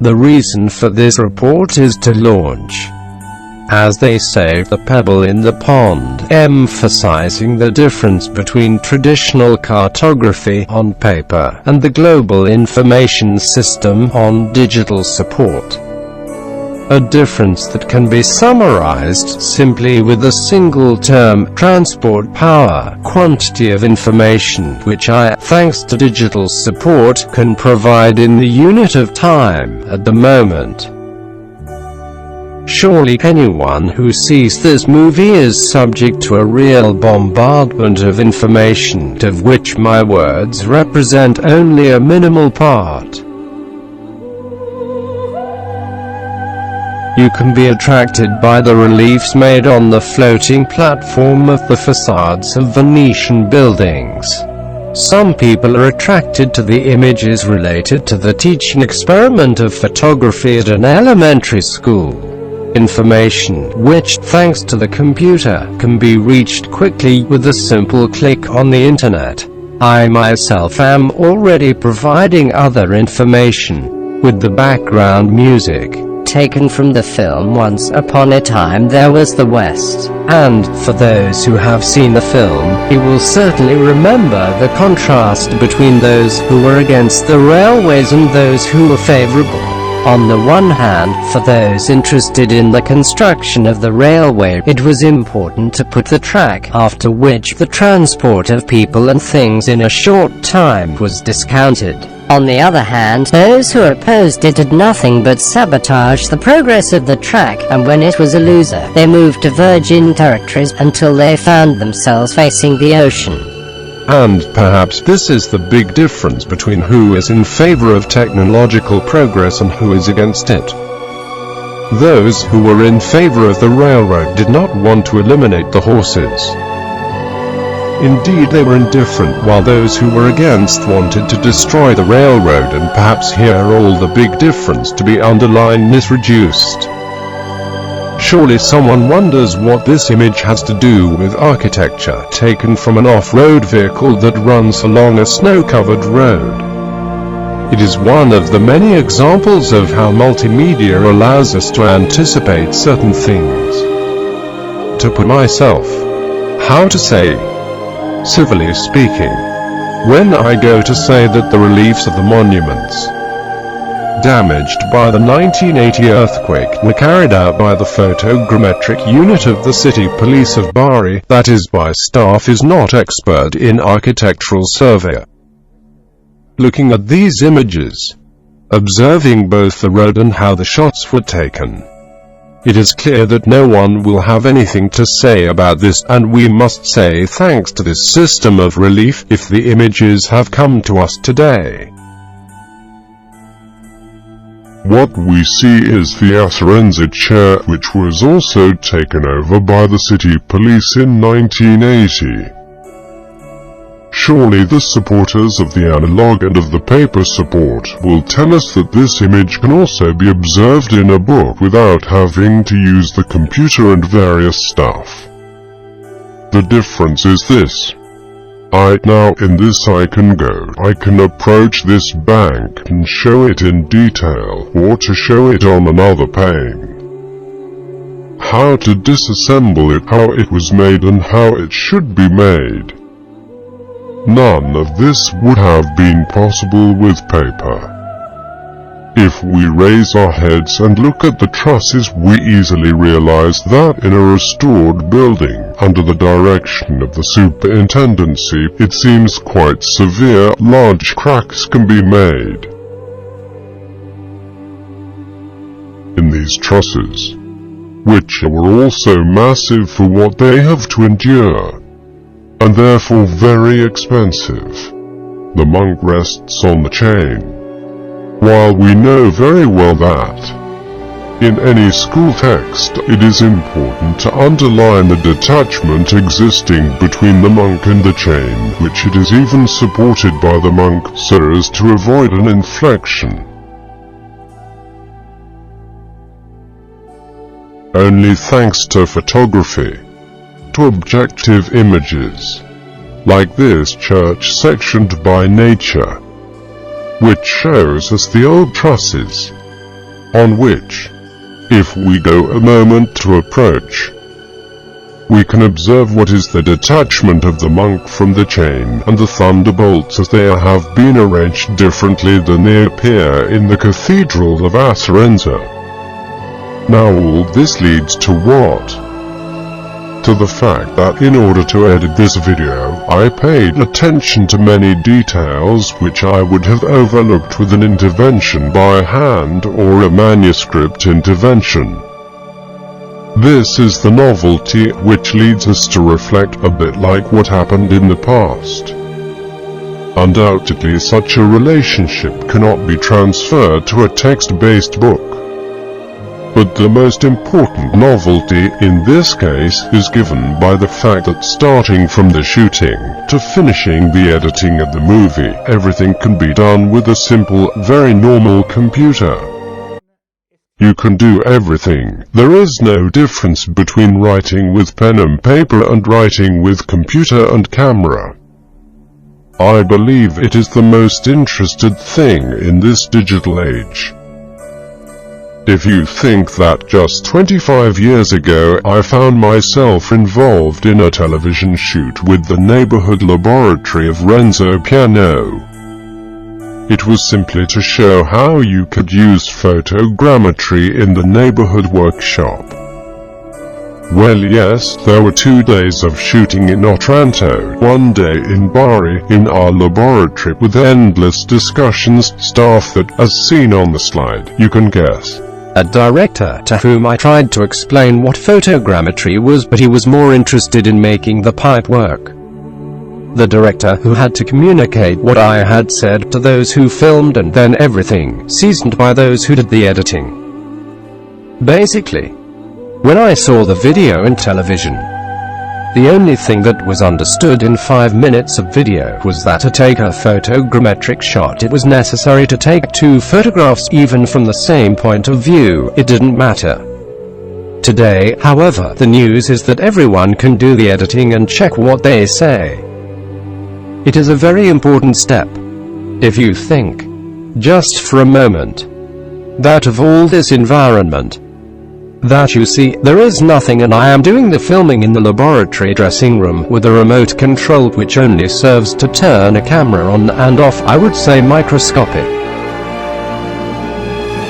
The reason for this report is to launch, as they say, the pebble in the pond, emphasizing the difference between traditional cartography on paper and the global information system on digital support. A difference that can be summarized simply with a single term: transport power, quantity of information, which I, thanks to digital support, can provide in the unit of time at the moment. Surely anyone who sees this movie is subject to a real bombardment of information, of which my words represent only a minimal part. You can be attracted by the reliefs made on the floating platform of the facades of Venetian buildings. Some people are attracted to the images related to the teaching experiment of photography at an elementary school. Information, which, thanks to the computer, can be reached quickly with a simple click on the internet. I myself am already providing other information, with the background music taken from the film Once Upon a Time There Was the West. And, for those who have seen the film, you will certainly remember the contrast between those who were against the railways and those who were favorable. On the one hand, for those interested in the construction of the railway, it was important to put the track, after which the transport of people and things in a short time was discounted. On the other hand, those who opposed it did nothing but sabotage the progress of the track, and when it was a loser, they moved to virgin territories until they found themselves facing the ocean. And perhaps this is the big difference between who is in favor of technological progress and who is against it. Those who were in favor of the railroad did not want to eliminate the horses. Indeed, they were indifferent, while those who were against wanted to destroy the railroad, and perhaps here all the big difference to be underlined is reduced. Surely someone wonders what this image has to do with architecture taken from an off-road vehicle that runs along a snow-covered road. It is one of the many examples of how multimedia allows us to anticipate certain things. To put myself, how to say, civilly speaking, when I go to say that the reliefs of the monuments damaged by the 1980 earthquake were carried out by the photogrammetric unit of the city police of Bari, that is by staff is not expert in architectural survey. Looking at these images, observing both the road and how the shots were taken, it is clear that no one will have anything to say about this, and we must say thanks to this system of relief if the images have come to us today. What we see is the Asarenza chair, which was also taken over by the city police in 1980. Surely the supporters of the analog and of the paper support will tell us that this image can also be observed in a book without having to use the computer and various stuff. The difference is this. Now in this I can approach this bank and show it in detail, or to show it on another pane. How to disassemble it, how it was made and how it should be made. None of this would have been possible with paper. If we raise our heads and look at the trusses, we easily realize that in a restored building, under the direction of the superintendency, it seems quite severe, large cracks can be made in these trusses, which were also massive for what they have to endure, and therefore very expensive. The monk rests on the chain. While we know very well that, in any school text, it is important to underline the detachment existing between the monk and the chain, which it is even supported by the monk, so as to avoid an inflection. Only thanks to photography, to objective images, like this church sectioned by nature, which shows us the old trusses, on which, if we go a moment to approach, we can observe what is the detachment of the monk from the chain and the thunderbolts as they have been arranged differently than they appear in the Cathedral of Acerenza. Now all this leads to what? To the fact that in order to edit this video, I paid attention to many details which I would have overlooked with an intervention by hand or a manuscript intervention. This is the novelty which leads us to reflect a bit like what happened in the past. Undoubtedly such a relationship cannot be transferred to a text-based book. But the most important novelty in this case is given by the fact that starting from the shooting to finishing the editing of the movie, everything can be done with a simple, very normal computer. You can do everything. There is no difference between writing with pen and paper and writing with computer and camera. I believe it is the most interesting thing in this digital age. If you think that just 25 years ago I found myself involved in a television shoot with the neighborhood laboratory of Renzo Piano, it was simply to show how you could use photogrammetry in the neighborhood workshop. Well, yes, there were 2 days of shooting in Otranto, 1 day in Bari, in our laboratory with endless discussions, staff that, as seen on the slide, you can guess. A director to whom I tried to explain what photogrammetry was, but he was more interested in making the pipe work. The director who had to communicate what I had said to those who filmed, and then everything seasoned by those who did the editing. Basically, when I saw the video in television, the only thing that was understood in 5 minutes of video was that to take a photogrammetric shot it was necessary to take 2 photographs even from the same point of view. It didn't matter. Today, however, the news is that everyone can do the editing and check what they say. It is a very important step. If you think, just for a moment, that of all this environment, that you see, there is nothing, and I am doing the filming in the laboratory dressing room with a remote control which only serves to turn a camera on and off, I would say microscopic.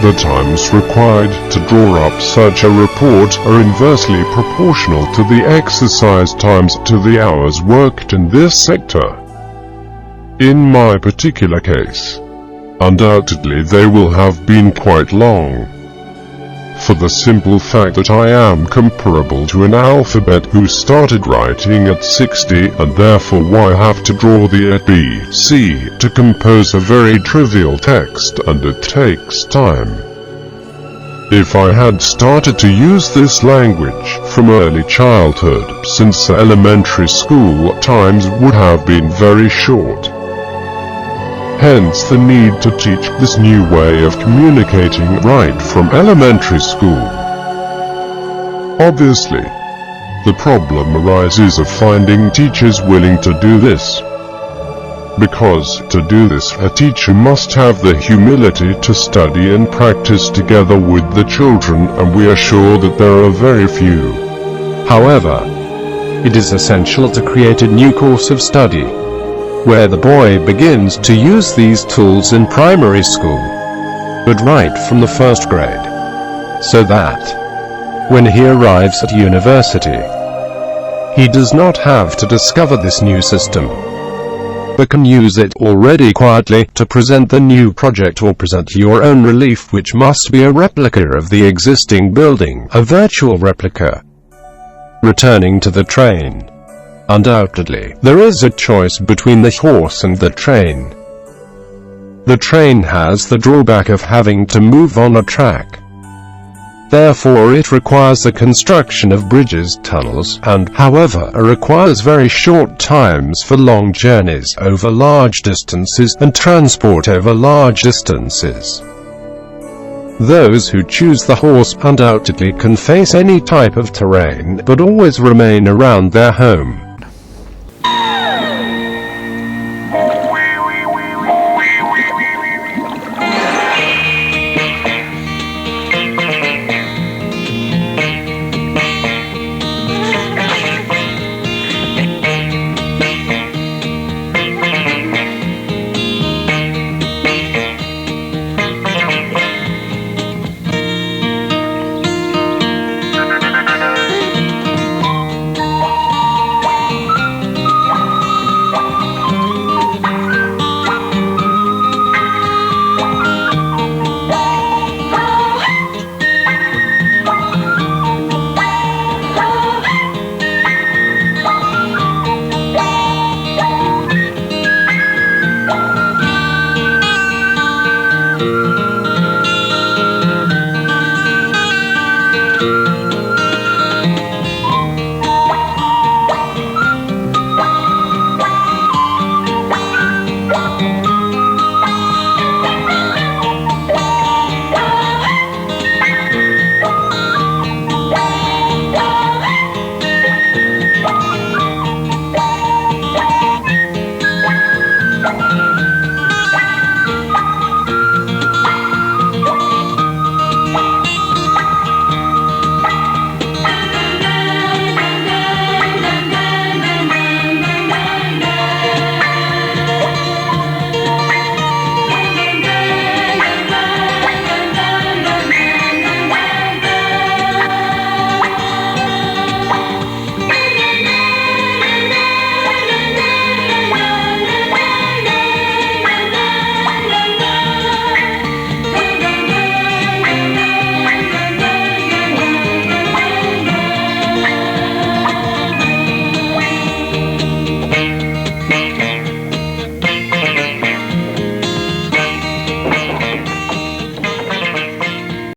The times required to draw up such a report are inversely proportional to the exercise times to the hours worked in this sector. In my particular case, undoubtedly they will have been quite long, for the simple fact that I am comparable to an alphabet who started writing at 60, and therefore why have to draw the A, B, C to compose a very trivial text, and it takes time. If I had started to use this language from early childhood, since elementary school, times would have been very short. Hence the need to teach this new way of communicating right from elementary school. Obviously, the problem arises of finding teachers willing to do this. Because, to do this, a teacher must have the humility to study and practice together with the children, and we are sure that there are very few. However, it is essential to create a new course of study, where the boy begins to use these tools in primary school, but right from the 1st grade, so that, when he arrives at university, he does not have to discover this new system, but can use it already quietly to present the new project or present your own relief, which must be a replica of the existing building, a virtual replica. Returning to the train. Undoubtedly, there is a choice between the horse and the train. The train has the drawback of having to move on a track. Therefore it requires the construction of bridges, tunnels, and, however, requires very short times for long journeys over large distances and transport over large distances. Those who choose the horse undoubtedly can face any type of terrain, but always remain around their home.